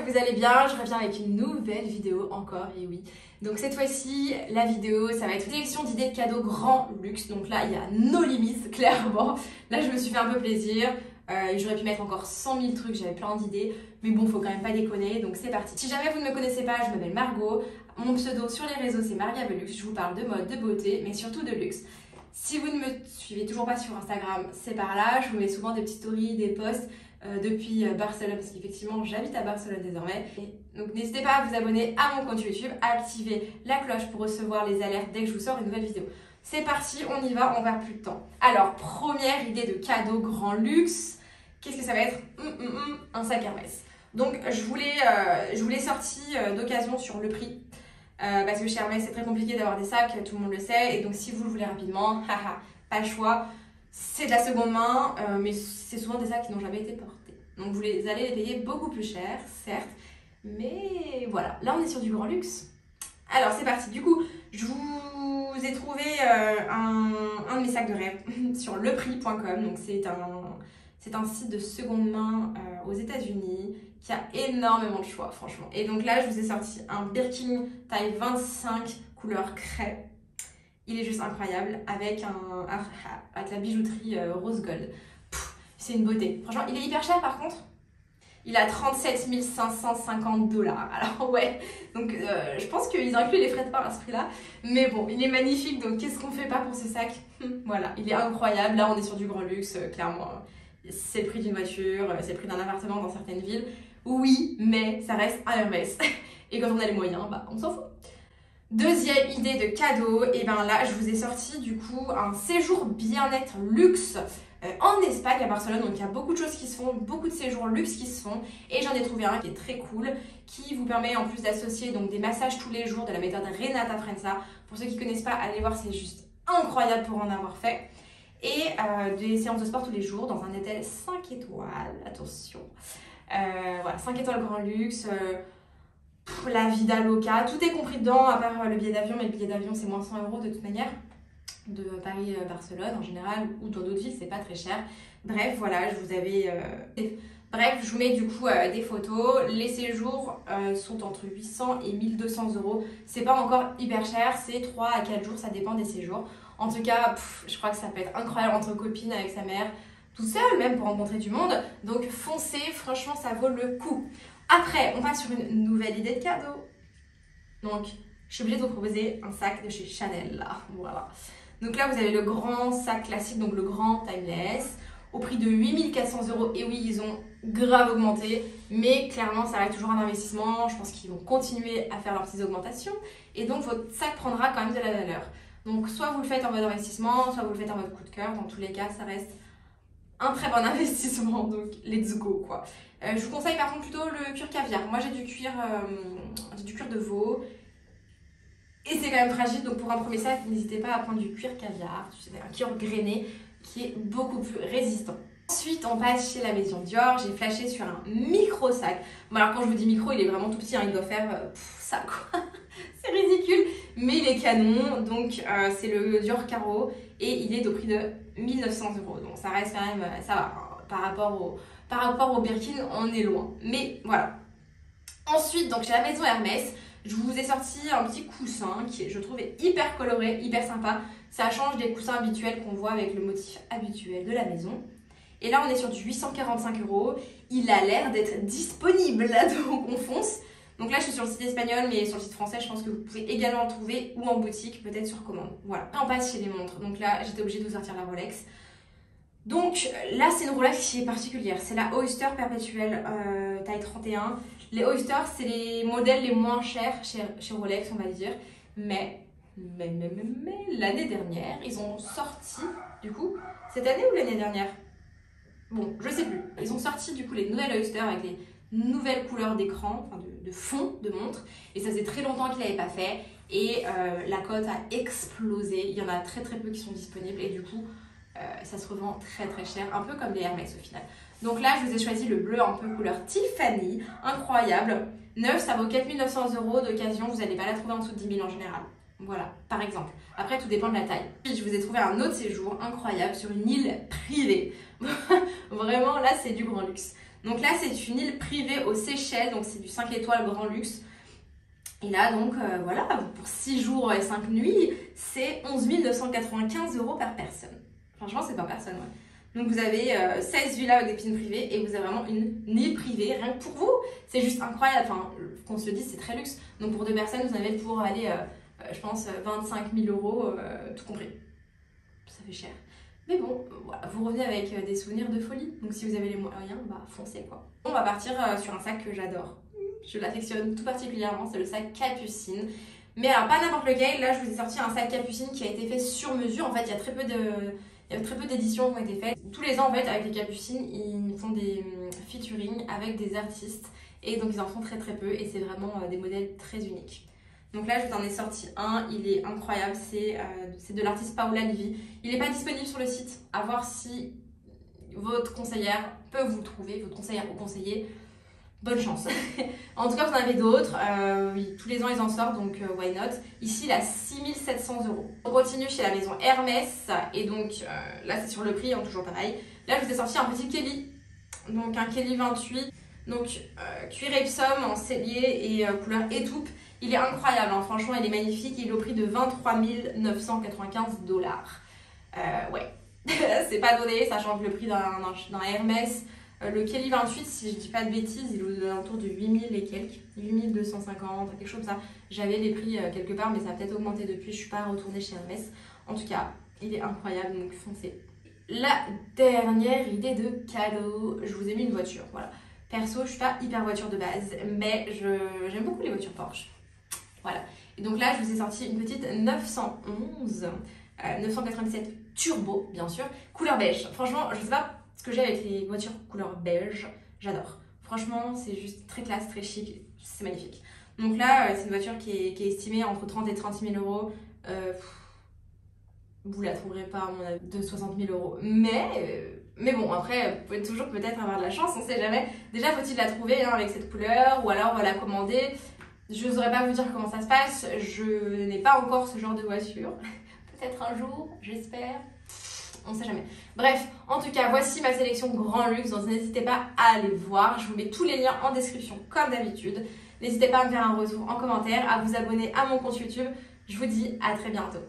que vous allez bien, je reviens avec une nouvelle vidéo encore, et oui. Donc cette fois-ci, la vidéo, ça va être une sélection d'idées de cadeaux grand luxe. Donc là, il y a no limites, clairement. Là, je me suis fait un peu plaisir. J'aurais pu mettre encore 100 000 trucs, j'avais plein d'idées. Mais bon, faut quand même pas déconner, donc c'est parti. Si jamais vous ne me connaissez pas, je m'appelle Margot. Mon pseudo sur les réseaux, c'est Maria Velux. Je vous parle de mode, de beauté, mais surtout de luxe. Si vous ne me suivez toujours pas sur Instagram, c'est par là. Je vous mets souvent des petites stories, des posts depuis Barcelone, parce qu'effectivement, j'habite à Barcelone désormais. Donc n'hésitez pas à vous abonner à mon compte YouTube, à activer la cloche pour recevoir les alertes dès que je vous sors une nouvelle vidéo. C'est parti, on y va, on perd plus de temps. Alors, première idée de cadeau grand luxe. Qu'est-ce que ça va être? Un sac Hermès. Donc, je vous l'ai sorti d'occasion sur le prix. Parce que chez Hermès, c'est très compliqué d'avoir des sacs, tout le monde le sait. Et donc, si vous le voulez rapidement, haha, pas le choix. C'est de la seconde main, mais c'est souvent des sacs qui n'ont jamais été portés. Donc, vous allez les payer beaucoup plus cher, certes. Mais voilà, là, on est sur du grand luxe. Alors, c'est parti. Du coup, je vous ai trouvé un de mes sacs de rêve sur leprix.com. Donc, c'est un site de seconde main aux États-Unis qui a énormément de choix, franchement. Et donc là, je vous ai sorti un Birkin taille 25 couleur craie. Il est juste incroyable avec la bijouterie rose gold. C'est une beauté. Franchement, il est hyper cher par contre. Il a 37 550 $. Alors ouais, donc je pense qu'ils incluent les frais de port à ce prix-là. Mais bon, il est magnifique, donc qu'est-ce qu'on fait pas pour ce sac? Voilà, il est incroyable. Là, on est sur du grand luxe, clairement. C'est le prix d'une voiture, c'est le prix d'un appartement dans certaines villes. Oui, mais ça reste un Hermès. Et quand on a les moyens, bah on s'en fout. Deuxième idée de cadeau, et bien là, je vous ai sorti du coup un séjour bien-être luxe en Espagne, à Barcelone. Donc il y a beaucoup de choses qui se font, beaucoup de séjours luxe qui se font. Et j'en ai trouvé un qui est très cool, qui vous permet en plus d'associer donc des massages tous les jours de la méthode Renata Frenza. Pour ceux qui ne connaissent pas, allez voir, c'est juste incroyable pour en avoir fait. Et des séances de sport tous les jours dans un hôtel 5 étoiles, attention. Voilà, 5 étoiles grand luxe, la vida loca, tout est compris dedans à part le billet d'avion, mais le billet d'avion c'est moins 100 € de toute manière, de Paris à Barcelone en général, ou dans d'autres villes c'est pas très cher. Bref, voilà, je vous mets du coup des photos. Les séjours sont entre 800 et 1200 €. C'est pas encore hyper cher, c'est 3 à 4 jours, ça dépend des séjours. En tout cas, je crois que ça peut être incroyable entre copines, avec sa mère, tout seul même pour rencontrer du monde. Donc foncez, franchement ça vaut le coup. Après, on passe sur une nouvelle idée de cadeau. Donc, je suis obligée de vous proposer un sac de chez Chanel là, voilà. Donc là, vous avez le grand sac classique, donc le grand timeless, au prix de 8 400 €. Et oui, ils ont grave augmenté, mais clairement, ça reste toujours un investissement. Je pense qu'ils vont continuer à faire leurs petites augmentations. Et donc, votre sac prendra quand même de la valeur. Donc, soit vous le faites en mode investissement, soit vous le faites en mode coup de cœur. Dans tous les cas, ça reste un très bon investissement. Donc, let's go, quoi. Je vous conseille par contre plutôt le cuir caviar. Moi, j'ai du cuir de veau. Et c'est quand même fragile, donc pour un premier sac, n'hésitez pas à prendre du cuir caviar, un cuir grainé qui est beaucoup plus résistant. Ensuite, on passe chez la maison Dior. J'ai flashé sur un micro sac. Bon, alors quand je vous dis micro, il est vraiment tout petit, hein, il doit faire ça quoi. C'est ridicule, mais il est canon. Donc c'est le Dior Caro et il est au prix de 1900 €. Donc ça reste quand même, ça va, hein, par rapport au Birkin, on est loin. Mais voilà. Ensuite, donc chez la maison Hermès, je vous ai sorti un petit coussin qui est, je trouve, hyper coloré, hyper sympa. Ça change des coussins habituels qu'on voit avec le motif habituel de la maison. Et là, on est sur du 845 €. Il a l'air d'être disponible, donc on fonce. Donc là, je suis sur le site espagnol, mais sur le site français, je pense que vous pouvez également le trouver ou en boutique, peut-être sur commande. Voilà. On passe chez les montres. Donc là, j'étais obligée de vous sortir la Rolex. Donc là, c'est une Rolex qui est particulière. C'est la Oyster Perpetuelle taille 31. Les Oyster, c'est les modèles les moins chers chez Rolex, on va le dire. Mais l'année dernière, ils ont sorti, du coup, cette année ou l'année dernière? Bon, je sais plus. Ils ont sorti du coup les nouvelles Oyster avec les nouvelles couleurs d'écran, enfin de fond de montre. Et ça faisait très longtemps qu'ils l'avaient pas fait. Et la cote a explosé. Il y en a très peu qui sont disponibles. Et du coup, ça se revend très cher, un peu comme les Hermès au final. Donc là, je vous ai choisi le bleu un peu couleur Tiffany, incroyable. Neuf, ça vaut 4 900 € d'occasion, vous n'allez pas la trouver en dessous de 10 000 en général. Voilà, par exemple. Après, tout dépend de la taille. Puis, je vous ai trouvé un autre séjour incroyable sur une île privée. Vraiment, là, c'est du grand luxe. Donc là, c'est une île privée aux Seychelles, donc c'est du 5 étoiles grand luxe. Et là, donc, voilà, pour 6 jours et 5 nuits, c'est 11 995 € par personne. Franchement, c'est par personne, ouais. Donc, vous avez 16 villas avec des piscines privées et vous avez vraiment une île privée, rien que pour vous. C'est juste incroyable. Enfin, qu'on se le dise, c'est très luxe. Donc, pour 2 personnes, vous en avez pour aller, je pense, 25 000 €, tout compris. Ça fait cher. Mais bon, voilà, vous revenez avec des souvenirs de folie. Donc, si vous avez les moyens, bah, foncez, quoi. On va partir sur un sac que j'adore. Je l'affectionne tout particulièrement, c'est le sac Capucine. Mais alors, pas n'importe lequel. Là, je vous ai sorti un sac Capucine qui a été fait sur mesure. En fait, il y a très peu d'éditions qui ont été faites. Tous les ans, en fait, avec les Capucines, ils font des featuring avec des artistes. Et donc, ils en font très peu. Et c'est vraiment des modèles très uniques. Donc là, je vous en ai sorti un. Il est incroyable. C'est de l'artiste Paola Livi. Il n'est pas disponible sur le site. À voir si votre conseillère peut vous le trouver. Votre conseillère ou conseiller. Bonne chance. En tout cas, vous en avez d'autres. Oui, tous les ans, ils en sortent, donc why not. Ici, il a 6 700 €. On continue chez la maison Hermès. Et donc, là, c'est sur le prix, hein, toujours pareil. Là, je vous ai sorti un petit Kelly. Donc, un Kelly 28. Donc, cuir Epsom en cellier et couleur étoupe. Il est incroyable, hein. Franchement, il est magnifique. Il est au prix de 23 995 $. Ouais, c'est pas donné, sachant que le prix d'un Hermès. Le Kelly 28, si je dis pas de bêtises, il est aux alentours de 8000 et quelques, 8250, quelque chose comme ça. J'avais les prix quelque part, mais ça a peut-être augmenté depuis, je suis pas retournée chez Hermès. En tout cas, il est incroyable, donc foncez. La dernière idée de cadeau, je vous ai mis une voiture, voilà. Perso, je suis pas hyper voiture de base, mais j'aime beaucoup les voitures Porsche. Voilà. Et donc là, je vous ai sorti une petite 911, 997 turbo, bien sûr, couleur beige. Franchement, je sais pas ce que j'ai avec les voitures couleur beige, j'adore. Franchement, c'est juste très classe, très chic, c'est magnifique. Donc là, c'est une voiture qui est estimée entre 30 et 36 000 €. Vous la trouverez pas à mon avis de 60 000 €. Mais bon, après, vous pouvez toujours peut-être avoir de la chance, on sait jamais. Déjà, faut-il la trouver hein, avec cette couleur, ou alors on va la commander. Je n'oserais pas vous dire comment ça se passe, je n'ai pas encore ce genre de voiture. Peut-être un jour, j'espère. On sait jamais. Bref, en tout cas, voici ma sélection grand luxe, donc n'hésitez pas à aller voir. Je vous mets tous les liens en description comme d'habitude. N'hésitez pas à me faire un retour en commentaire, à vous abonner à mon compte YouTube. Je vous dis à très bientôt.